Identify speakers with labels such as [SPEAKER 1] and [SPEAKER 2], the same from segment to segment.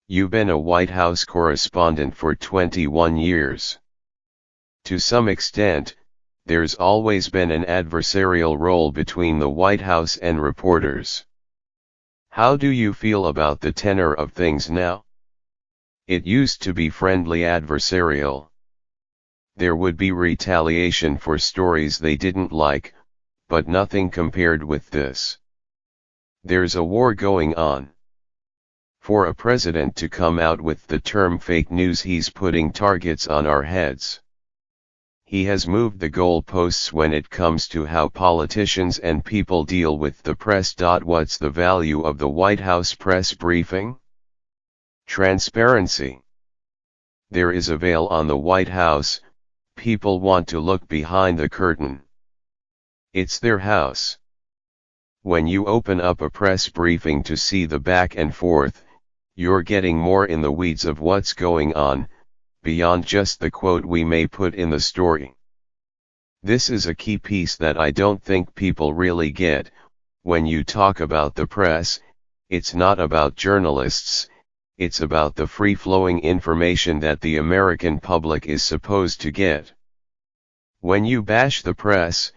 [SPEAKER 1] You've been a White House correspondent for 21 years. To some extent, there's always been an adversarial role between the White House and reporters. How do you feel about the tenor of things now? It used to be friendly adversarial. There would be retaliation for stories they didn't like, but nothing compared with this. There's a war going on. For a president to come out with the term fake news, he's putting targets on our heads. He has moved the goalposts when it comes to how politicians and people deal with the press. What's the value of the White House press briefing? Transparency. There is a veil on the White House. People want to look behind the curtain. It's their house. When you open up a press briefing to see the back and forth, you're getting more in the weeds of what's going on, beyond just the quote we may put in the story. This is a key piece that I don't think people really get. When you talk about the press, it's not about journalists, it's about the free-flowing information that the American public is supposed to get. When you bash the press,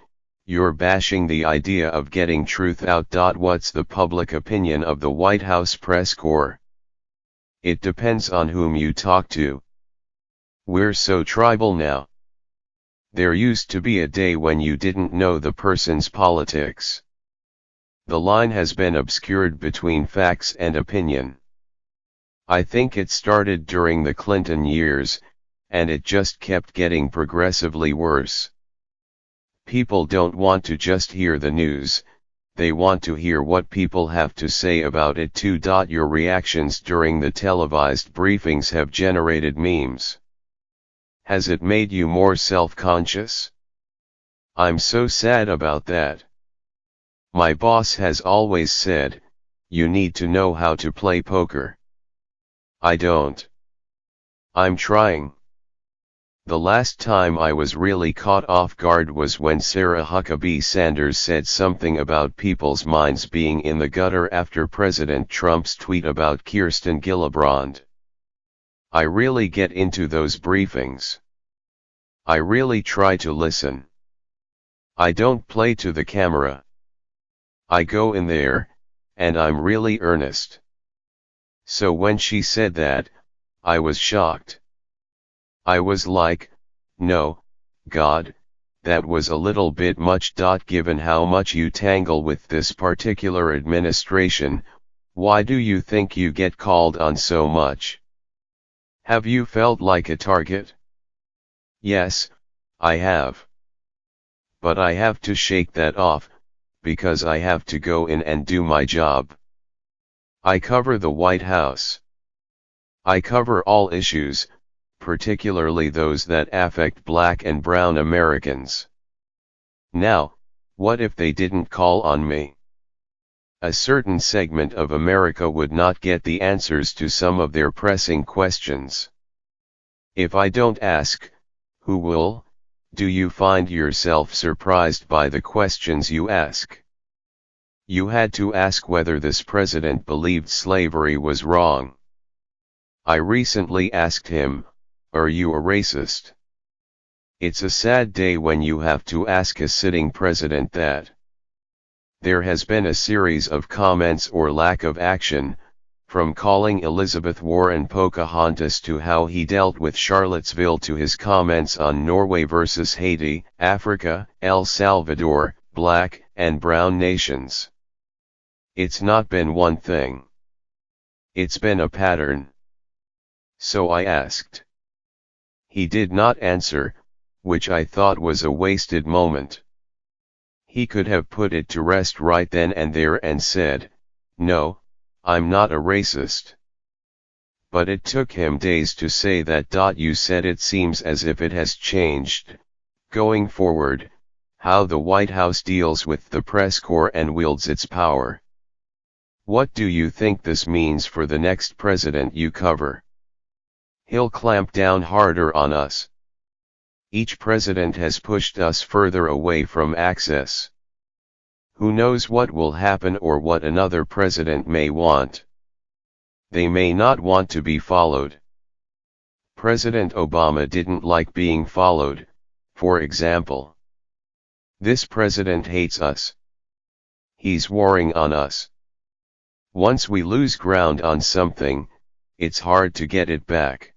[SPEAKER 1] you're bashing the idea of getting truth out. What's the public opinion of the White House press corps? It depends on whom you talk to. We're so tribal now. There used to be a day when you didn't know the person's politics. The line has been obscured between facts and opinion. I think it started during the Clinton years, and it just kept getting progressively worse. People don't want to just hear the news, they want to hear what people have to say about it too. Your reactions during the televised briefings have generated memes. Has it made you more self-conscious? I'm so sad about that. My boss has always said, you need to know how to play poker. I don't. I'm trying. The last time I was really caught off guard was when Sarah Huckabee Sanders said something about people's minds being in the gutter after President Trump's tweet about Kirsten Gillibrand. I really get into those briefings. I really try to listen. I don't play to the camera. I go in there, and I'm really earnest. So when she said that, I was shocked. I was like, no, God, that was a little bit much. Given how much you tangle with this particular administration, why do you think you get called on so much? Have you felt like a target? Yes, I have. But I have to shake that off, because I have to go in and do my job. I cover the White House. I cover all issues, particularly those that affect Black and brown Americans. Now, what if they didn't call on me? A certain segment of America would not get the answers to some of their pressing questions. If I don't ask, who will? Do you find yourself surprised by the questions you ask? You had to ask whether this president believed slavery was wrong. I recently asked him, are you a racist? It's a sad day when you have to ask a sitting president that. There has been a series of comments or lack of action, from calling Elizabeth Warren Pocahontas to how he dealt with Charlottesville to his comments on Norway versus Haiti, Africa, El Salvador, Black and brown nations. It's not been one thing. It's been a pattern. So I asked. He did not answer, which I thought was a wasted moment. He could have put it to rest right then and there and said, no, I'm not a racist. But it took him days to say that. You said it seems as if it has changed, going forward, how the White House deals with the press corps and wields its power. What do you think this means for the next president you cover? He'll clamp down harder on us. Each president has pushed us further away from access. Who knows what will happen or what another president may want. They may not want to be followed. President Obama didn't like being followed, for example. This president hates us. He's warring on us. Once we lose ground on something, it's hard to get it back.